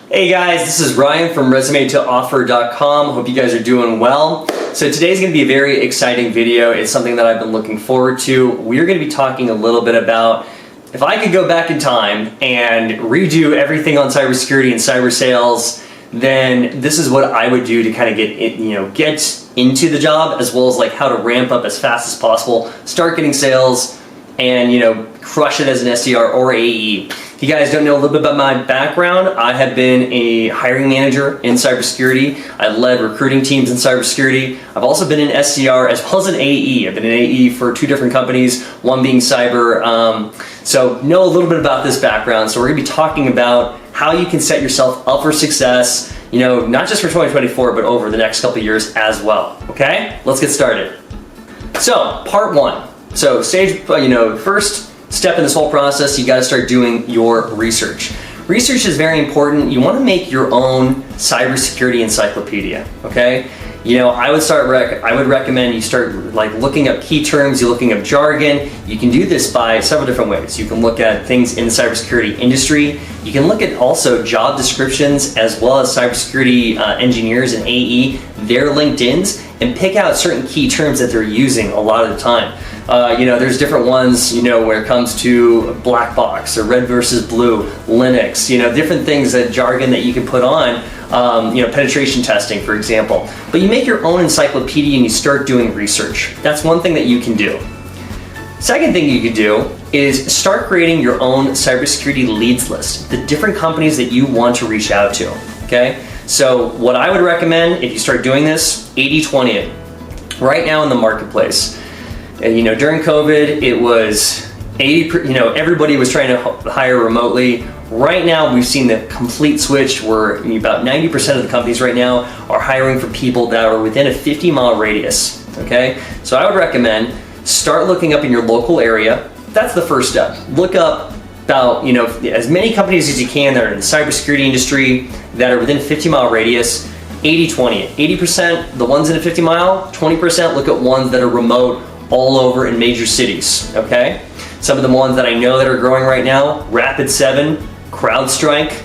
Hey guys, this is Ryan from resume2offer.com. Hope you guys are doing well. So today's going to be a very exciting video. It's something that I've been looking forward to. We're going to be talking a little bit about if I could go back in time and redo everything on cybersecurity and cyber sales, then this is what I would do to kind of get into the job, as well as like how to ramp up as fast as possible, start getting sales, and crush it as an SDR or AE. If you guys don't know a little bit about my background, I have been a hiring manager in cybersecurity. I led recruiting teams in cybersecurity. I've also been an SDR as well as an AE. I've been an AE for two different companies, one being cyber. So know a little bit about this background. So we're gonna be talking about how you can set yourself up for success, not just for 2024, but over the next couple of years as well. Okay, let's get started. So part one. So first step in this whole process, you got to start doing your research. Research is very important. You want to make your own cybersecurity encyclopedia. Okay, I would recommend you start looking up key terms. You're looking up jargon. You can do this by several different ways. You can look at things in the cybersecurity industry. You can look at also job descriptions as well as cybersecurity engineers and AE, their LinkedIns, and pick out certain key terms that they're using a lot of the time. There's different ones, where it comes to black box or red versus blue, Linux, different things, that jargon that you can put on, penetration testing, for example. But you make your own encyclopedia and you start doing research. That's one thing that you can do. Second thing you could do is start creating your own cybersecurity leads list, the different companies that you want to reach out to, okay? So what I would recommend, if you start doing this, 80-20 it. Right now in the marketplace, during COVID, it was 80%, everybody was trying to hire remotely. Right now, we've seen the complete switch where about 90% of the companies right now are hiring for people that are within a 50-mile radius, okay? So I would recommend start looking up in your local area. That's the first step. Look up about, as many companies as you can that are in the cybersecurity industry that are within a 50-mile radius. 80-20. 80% the ones in a 50-mile, 20% look at ones that are remote all over in major cities, okay? Some of the ones that I know that are growing right now, Rapid7, CrowdStrike.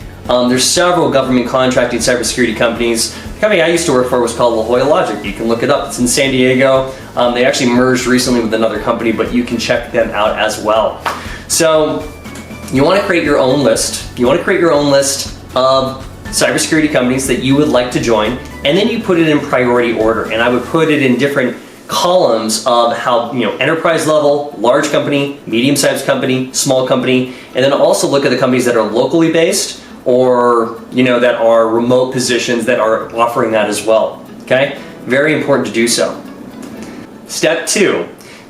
There's several government contracting cybersecurity companies. The company I used to work for was called La Jolla Logic. You can look it up. It's in San Diego. They actually merged recently with another company, but you can check them out as well. So you want to create your own list. You want to create your own list of cybersecurity companies that you would like to join, and then you put it in priority order. And I would put it in different columns of how, enterprise level, large company, medium-sized company, small company, and then also look at the companies that are locally based or, that are remote positions that are offering that as well, okay? Very important to do so. Step two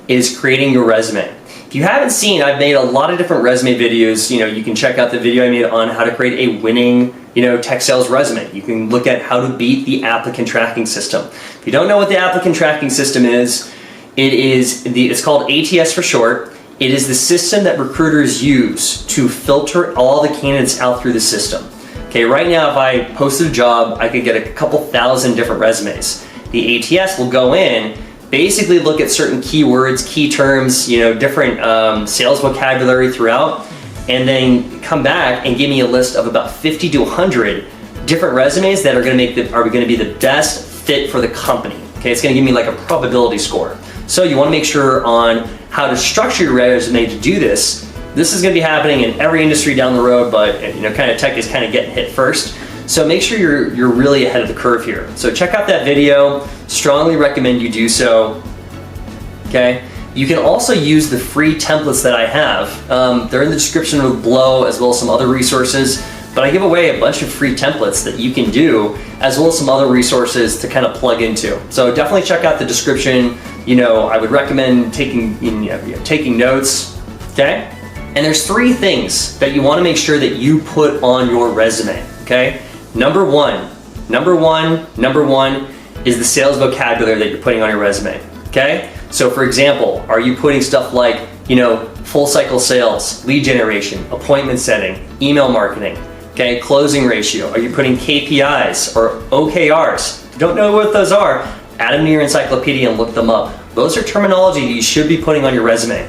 is creating your resume. If you haven't seen, I've made a lot of different resume videos. You can check out the video I made on how to create a winning, tech sales resume. You can look at how to beat the applicant tracking system. If you don't know what the applicant tracking system is, it's called ATS for short. It is the system that recruiters use to filter all the candidates out through the system. Okay, right now if I posted a job, I could get a couple thousand different resumes. The ATS will go in, basically look at certain keywords, key terms, different sales vocabulary throughout, and then come back and give me a list of about 50 to 100 different resumes that are going to be the best fit for the company. Okay, it's going to give me like a probability score. So you want to make sure on how to structure your resume to do this. This is going to be happening in every industry down the road, but kind of tech is kind of getting hit first. So make sure you're really ahead of the curve here. So check out that video. Strongly recommend you do so. Okay. You can also use the free templates that I have. They're in the description below, as well as some other resources. But I give away a bunch of free templates that you can do, as well as some other resources to kind of plug into. So definitely check out the description. I would recommend taking notes. Okay. And there's three things that you want to make sure that you put on your resume. Okay. Number one is the sales vocabulary that you're putting on your resume. Okay. So for example, are you putting stuff like, full cycle sales, lead generation, appointment setting, email marketing, okay, closing ratio? Are you putting KPIs or OKRs? If you don't know what those are, add them to your encyclopedia and look them up. Those are terminology you should be putting on your resume.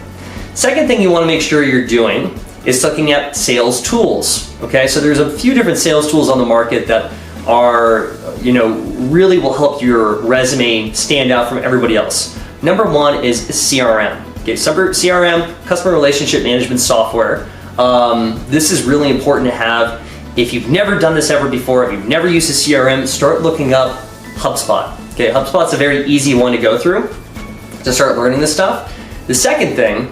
Second thing you want to make sure you're doing is looking at sales tools. Okay, so there's a few different sales tools on the market that are, really will help your resume stand out from everybody else. Number one is CRM. Okay, CRM, customer relationship management software. This is really important to have. If you've never done this ever before, if you've never used a CRM, start looking up HubSpot. Okay, HubSpot's a very easy one to go through to start learning this stuff. The second thing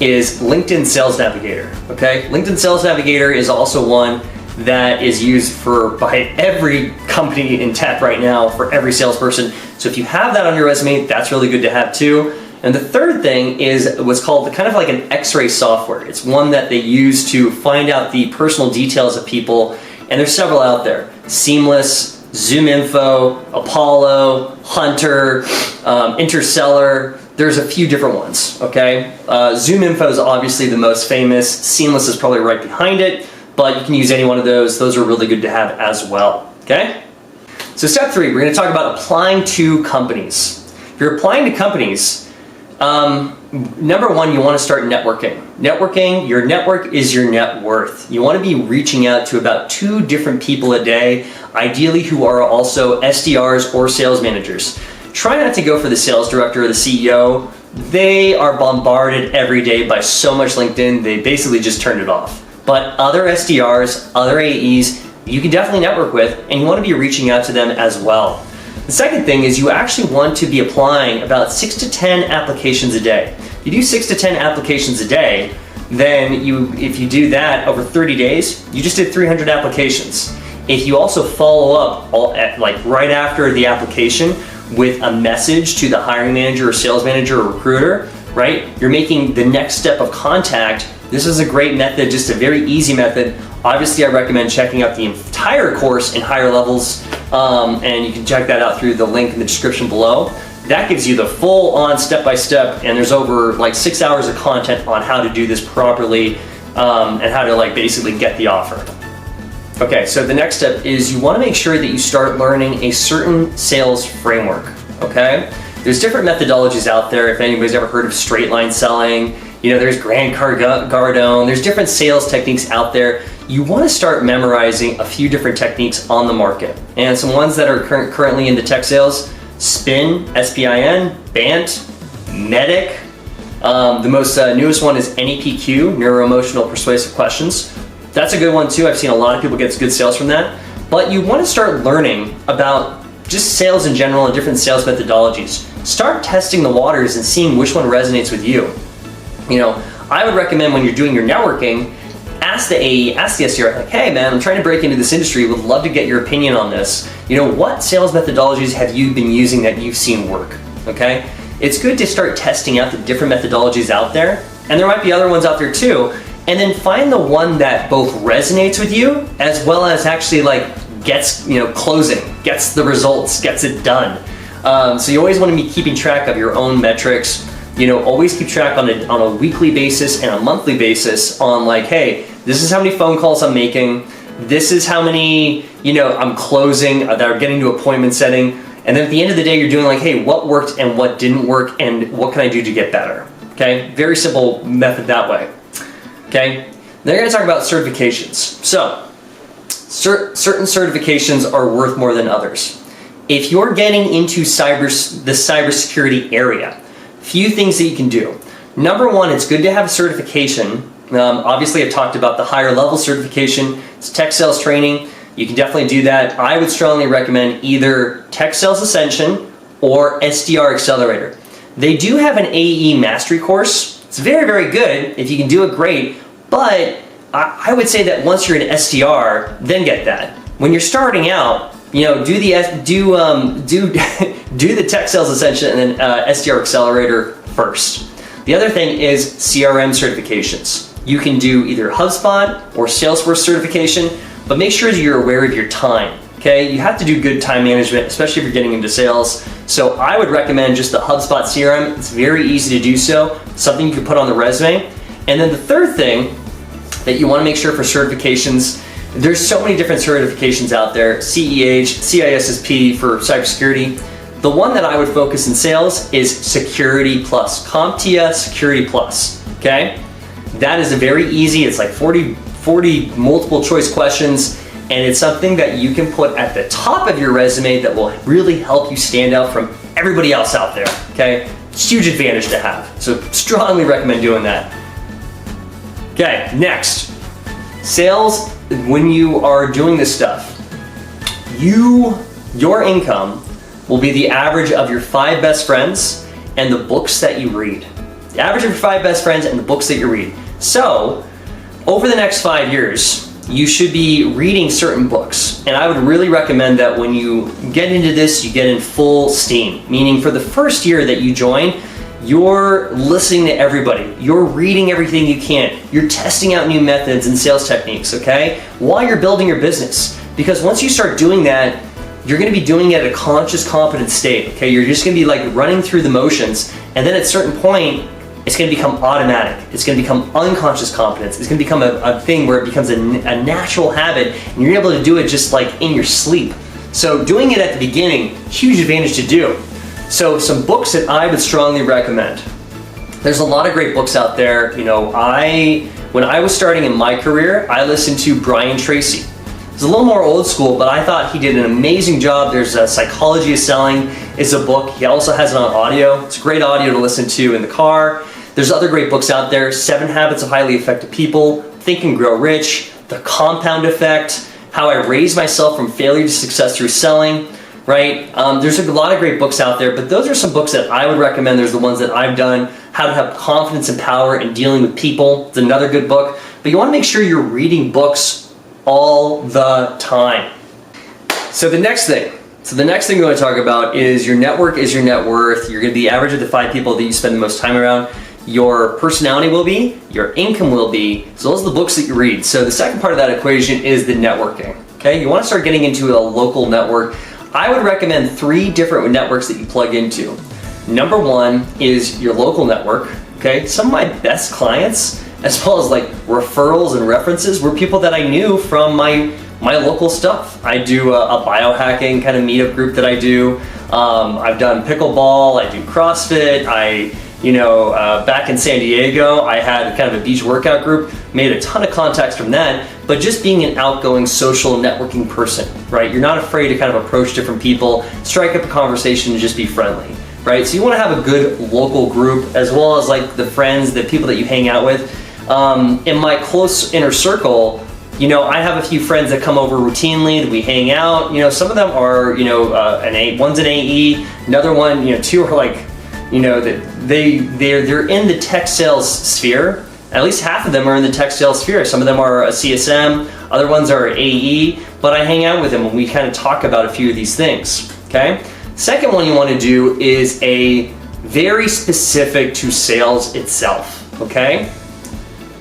is LinkedIn Sales Navigator. Okay, LinkedIn Sales Navigator is also one that is used by every company in tech right now, for every salesperson. So if you have that on your resume, that's really good to have too. And the third thing is what's called kind of like an X-ray software. It's one that they use to find out the personal details of people, and there's several out there. Seamless, ZoomInfo, Apollo, Hunter, Interstellar. There's a few different ones, okay? ZoomInfo is obviously the most famous. Seamless is probably right behind it, but you can use any one of those. Those are really good to have as well, okay? So step 3, we're gonna talk about applying to companies. If you're applying to companies, number one, you want to start networking. Your network is your net worth. You want to be reaching out to about 2 different people a day, ideally who are also SDRs or sales managers. Try not to go for the sales director or the CEO. They are bombarded every day by so much LinkedIn, they basically just turned it off. But other SDRs, other AEs, you can definitely network with, and you want to be reaching out to them as well. The second thing is you actually want to be applying about 6 to 10 applications a day. If you do 6 to 10 applications a day, then if you do that over 30 days, you just did 300 applications. If you also follow up right after the application with a message to the hiring manager or sales manager or recruiter, right? You're making the next step of contact. This is a great method, just a very easy method. Obviously, I recommend checking out the entire course in higher levels, and you can check that out through the link in the description below. That gives you the full-on step-by-step, and there's over 6 hours of content on how to do this properly, and how to basically get the offer. Okay, so the next step is you want to make sure that you start learning a certain sales framework, okay? There's different methodologies out there. If anybody's ever heard of straight line selling, there's Grant Cardone, there's different sales techniques out there. You want to start memorizing a few different techniques on the market. And some ones that are currently in the tech sales: SPIN, S-P-I-N, BANT, MEDIC. The most newest one is NEPQ, Neuro-Emotional Persuasive Questions. That's a good one too. I've seen a lot of people get good sales from that. But you want to start learning about just sales in general and different sales methodologies. Start testing the waters and seeing which one resonates with you. I would recommend when you're doing your networking, ask the AE, ask the SDR, hey man, I'm trying to break into this industry, would love to get your opinion on this. What sales methodologies have you been using that you've seen work, okay? It's good to start testing out the different methodologies out there, and there might be other ones out there too, and then find the one that both resonates with you, as well as actually gets, closing, gets the results, gets it done. So you always want to be keeping track of your own metrics. Always keep track on a weekly basis and a monthly basis on hey, this is how many phone calls I'm making, this is how many, I'm closing that are getting to appointment setting, and then at the end of the day, you're doing hey, what worked and what didn't work, and what can I do to get better, okay? Very simple method that way, okay? Then we're gonna talk about certifications. So, certain certifications are worth more than others. If you're getting into the cybersecurity area, few things that you can do. Number one, it's good to have a certification. Obviously, I've talked about the higher level certification. It's tech sales training. You can definitely do that. I would strongly recommend either Tech Sales Ascension or SDR Accelerator. They do have an AE mastery course. It's very, very good. If you can do it, great. But I would say that once you're an SDR, then get that. When you're starting out, do the Tech Sales Ascension and then SDR Accelerator first. The other thing is CRM certifications. You can do either HubSpot or Salesforce certification, but make sure that you're aware of your time. Okay, you have to do good time management, especially if you're getting into sales. So I would recommend just the HubSpot CRM. It's very easy to do so. Something you can put on the resume. And then the third thing that you want to make sure for certifications. There's so many different certifications out there, CEH, CISSP for cybersecurity. The one that I would focus in sales is Security Plus, CompTIA Security Plus, okay? That is a very easy, it's like 40 multiple choice questions, and it's something that you can put at the top of your resume that will really help you stand out from everybody else out there, okay? Huge advantage to have. So strongly recommend doing that. Okay, next. Sales, when you are doing this stuff, your income will be the average of your 5 best friends and the books that you read. The average of your 5 best friends and the books that you read. So, over the next 5 years, you should be reading certain books. And I would really recommend that when you get into this, you get in full steam. Meaning for the first year that you join, you're listening to everybody. You're reading everything you can. You're testing out new methods and sales techniques, okay? While you're building your business. Because once you start doing that, you're gonna be doing it at a conscious, competent state, okay? You're just gonna be like running through the motions, and then at a certain point, it's gonna become automatic. It's gonna become unconscious competence. It's gonna become a thing where it becomes a natural habit, and you're able to do it just like in your sleep. So doing it at the beginning, huge advantage to do. So some books that I would strongly recommend. There's a lot of great books out there. You know, when I was starting in my career, I listened to Brian Tracy. It's a little more old school, but I thought he did an amazing job. There's Psychology of Selling is a book. He also has it on audio. It's great audio to listen to in the car. There's other great books out there. 7 Habits of Highly Effective People, Think and Grow Rich, The Compound Effect, How I Raised Myself from Failure to Success Through Selling, right? There's a lot of great books out there, but those are some books that I would recommend. There's the ones that I've done. How to Have Confidence and Power in Dealing with People. It's another good book. But you want to make sure you're reading books all the time. So the next thing we're going to talk about is your network is your net worth. You're going to be the average of the 5 people that you spend the most time around. Your personality will be, your income will be, so those are the books that you read. So the second part of that equation is the networking. Okay, you want to start getting into a local network. I would recommend 3 different networks that you plug into. Number 1 is your local network. Okay, some of my best clients, as well as like referrals and references, were people that I knew from my local stuff. I do a biohacking kind of meetup group that I do. I've done pickleball, I do CrossFit, back in San Diego, I had kind of a beach workout group, made a ton of contacts from that, but just being an outgoing social networking person, right? You're not afraid to kind of approach different people, strike up a conversation and just be friendly, right? So you want to have a good local group, as well as like the friends, the people that you hang out with. In my close inner circle, I have a few friends that come over routinely, that we hang out. Some of them are, one's an AE, another one, 2 are like, they're in the tech sales sphere. At least half of them are in the tech sales sphere. Some of them are a CSM, other ones are AE, but I hang out with them and we kind of talk about a few of these things, okay? Second one you want to do is a very specific to sales itself, okay?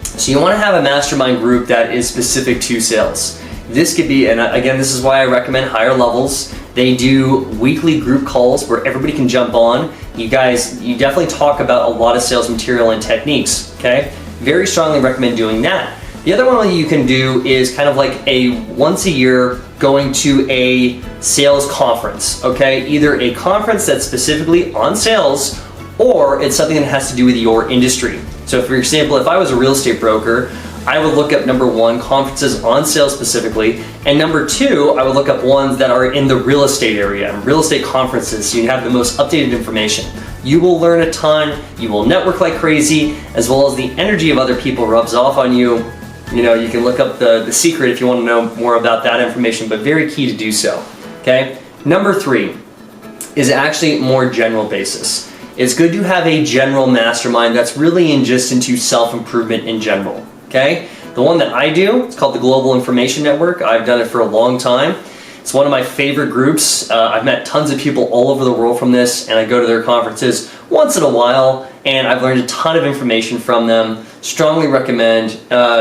So you want to have a mastermind group that is specific to sales. This could be, and again, this is why I recommend higher levels. They do weekly group calls where everybody can jump on. You definitely talk about a lot of sales material and techniques, okay? Very strongly recommend doing that. The other one that you can do is kind of like a once a year going to a sales conference, okay? Either a conference that's specifically on sales, or it's something that has to do with your industry. So for example, if I was a real estate broker, I would look up number 1, conferences on sales specifically, and number 2, I would look up ones that are in the real estate area, real estate conferences, so you have the most updated information. You will learn a ton, you will network like crazy, as well as the energy of other people rubs off on you. You can look up the secret if you want to know more about that information, but very key to do so, okay? Number 3 is actually more general basis. It's good to have a general mastermind that's really into self-improvement in general, okay? The one that I do, it's called the Global Information Network. I've done it for a long time. It's one of my favorite groups. I've met tons of people all over the world from this, and I go to their conferences once in a while, and I've learned a ton of information from them. Strongly recommend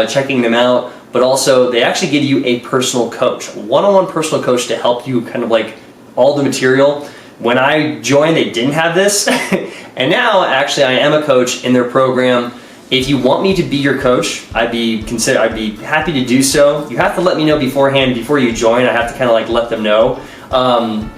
checking them out, but also they actually give you a personal coach, a one-on-one personal coach to help you kind of like all the material. When I joined, they didn't have this, and now actually I am a coach in their program. If you want me to be your coach, I'd be happy to do so. You have to let me know beforehand, before you join. I have to kind of like let them know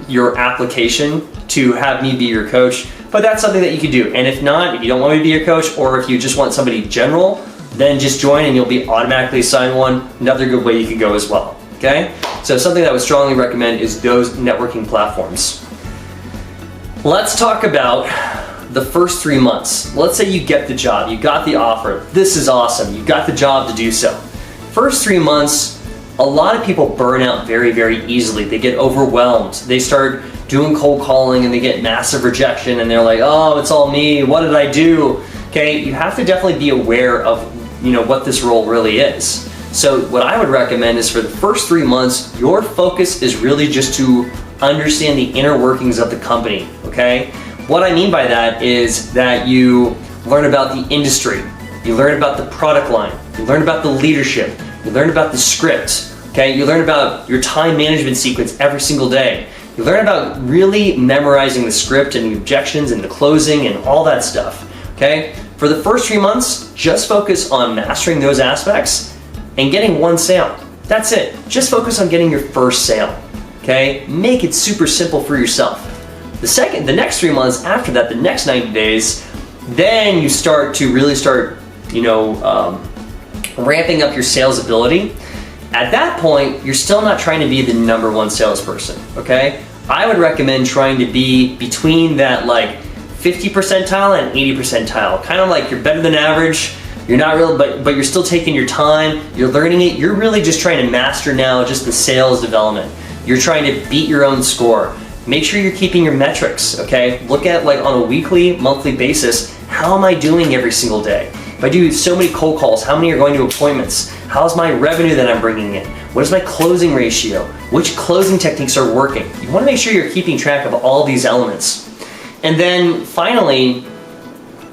your application to have me be your coach. But that's something that you could do. And if not, if you don't want me to be your coach, or if you just want somebody general, then just join and you'll be automatically assigned one. Another good way you could go as well, okay? So something that I would strongly recommend is those networking platforms. Let's talk about the first 3 months. Let's say you get the job, you got the offer, this is awesome, you got the job to do so. First 3 months, a lot of people burn out very, very easily. They get overwhelmed. They start doing cold calling and they get massive rejection and they're like, oh, it's all me, what did I do? Okay, you have to definitely be aware of what this role really is. So what I would recommend is for the first 3 months, your focus is really just to understand the inner workings of the company, okay? What I mean by that is that you learn about the industry, you learn about the product line, you learn about the leadership, you learn about the script, okay? You learn about your time management sequence every single day. You learn about really memorizing the script and the objections and the closing and all that stuff, okay? For the first 3 months, just focus on mastering those aspects and getting one sale. That's it. Just focus on getting your first sale, okay? Make it super simple for yourself. The next 3 months after that, the next 90 days, then you start to really ramping up your sales ability. At that point, you're still not trying to be the #1 salesperson, okay? I would recommend trying to be between that 50 percentile and 80 percentile. Kind of like you're better than average, you're not real, but you're still taking your time, you're learning it, you're really just trying to master now just the sales development. You're trying to beat your own score. Make sure you're keeping your metrics, okay? Look at on a weekly, monthly basis, how am I doing every single day? If I do so many cold calls, how many are going to appointments? How's my revenue that I'm bringing in? What is my closing ratio? Which closing techniques are working? You want to make sure you're keeping track of all these elements. And then finally,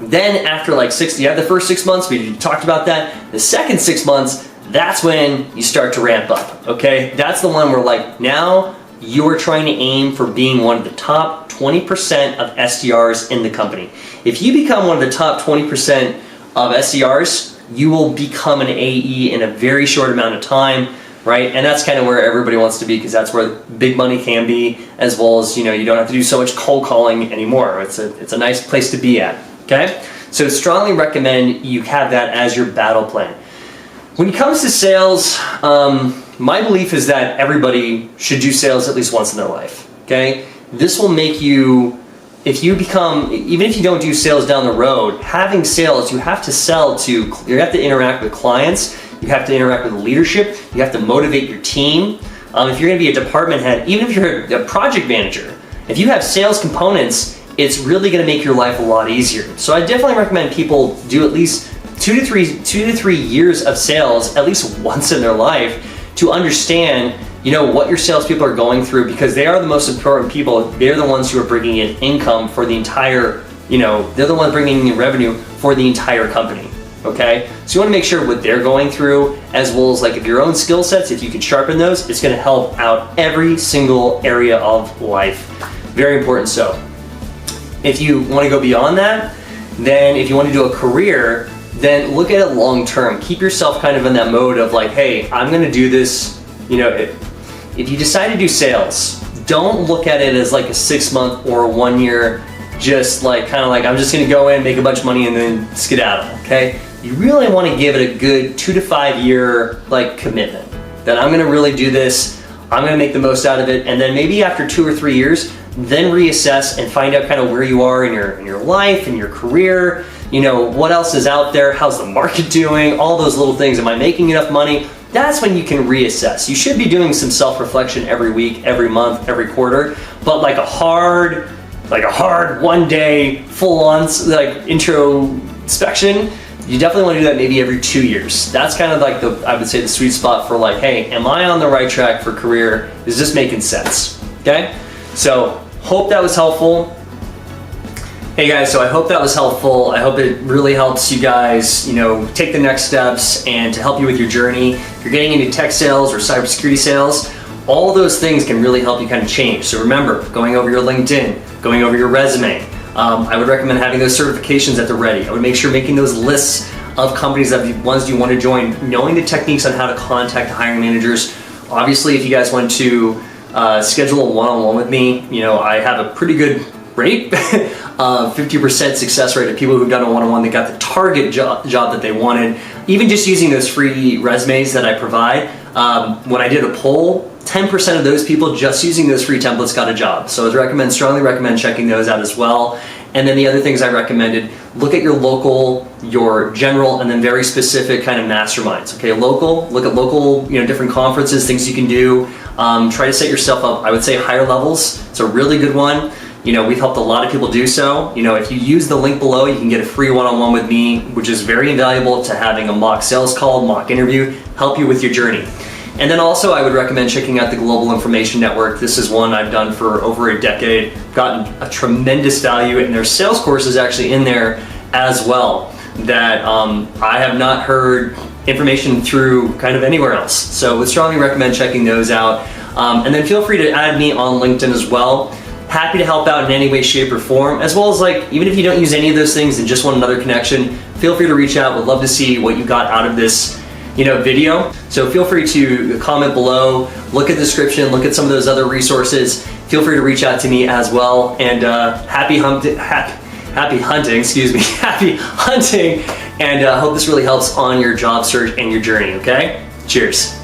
after you have the first 6 months, we talked about that. The second 6 months, that's when you start to ramp up, okay? That's the one where now you're trying to aim for being one of the top 20% of SDRs in the company. If you become one of the top 20% of SDRs, you will become an AE in a very short amount of time, right? And that's kind of where everybody wants to be because that's where big money can be, as well as, you don't have to do so much cold calling anymore. It's a nice place to be at, okay? So strongly recommend you have that as your battle plan. When it comes to sales, my belief is that everybody should do sales at least once in their life, okay? This will make you, even if you don't do sales down the road, having sales, you have to interact with clients, you have to interact with leadership, you have to motivate your team. If you're gonna be a department head, even if you're a project manager, if you have sales components, it's really gonna make your life a lot easier. So I definitely recommend people do at least 2 to 3 years of sales at least once in their life to understand what your salespeople are going through, because they are the most important people. They're the ones who are bringing in income for the entire, they're the ones bringing in revenue for the entire company, okay? So you want to make sure what they're going through, as well as if your own skill sets, if you can sharpen those, it's going to help out every single area of life. Very important. So if you want to go beyond that, then if you want to do a career, then look at it long term. Keep yourself kind of in that mode of hey, I'm going to do this, if you decide to do sales, don't look at it as a 6 month or a 1 year, just I'm just gonna go in, make a bunch of money and then skedaddle, okay? You really wanna give it a good 2 to 5 year commitment. That I'm gonna really do this, I'm gonna make the most out of it, and then maybe after 2 or 3 years, then reassess and find out kind of where you are in your life, in your career, what else is out there, how's the market doing, all those little things. Am I making enough money? That's when you can reassess. You should be doing some self-reflection every week, every month, every quarter, but a hard 1 day, full-on introspection, you definitely want to do that maybe every 2 years. That's kind of I would say the sweet spot for hey, am I on the right track for career? Is this making sense? Okay? So, hope that was helpful. Hey guys, so I hope that was helpful. I hope it really helps you guys, take the next steps and to help you with your journey. If you're getting into tech sales or cybersecurity sales, all those things can really help you kind of change. So remember, going over your LinkedIn, going over your resume, I would recommend having those certifications at the ready. I would make sure making those lists of companies that ones you want to join, knowing the techniques on how to contact hiring managers. Obviously, if you guys want to schedule a one-on-one with me, I have a pretty good rate, 50% success rate of people who've done a one-on-one that got the target job that they wanted. Even just using those free resumes that I provide, when I did a poll, 10% of those people just using those free templates got a job. So I'd strongly recommend checking those out as well. And then the other things I recommended, look at your local, your general, and then very specific kind of masterminds. Okay, local, look at local, different conferences, things you can do. Try to set yourself up, I would say higher levels. It's a really good one. We've helped a lot of people do so. If you use the link below, you can get a free one-on-one with me, which is very invaluable to having a mock sales call, mock interview, help you with your journey. And then also I would recommend checking out the Global Information Network. This is one I've done for over a decade, gotten a tremendous value, and there's sales courses actually in there as well that I have not heard information through kind of anywhere else. So would strongly recommend checking those out. And then feel free to add me on LinkedIn as well. Happy to help out in any way, shape, or form, as well as even if you don't use any of those things and just want another connection, feel free to reach out. Would love to see what you got out of this video. So feel free to comment below, look at the description, look at some of those other resources. Feel free to reach out to me as well. And happy hunting, and hope this really helps on your job search and your journey, okay? Cheers.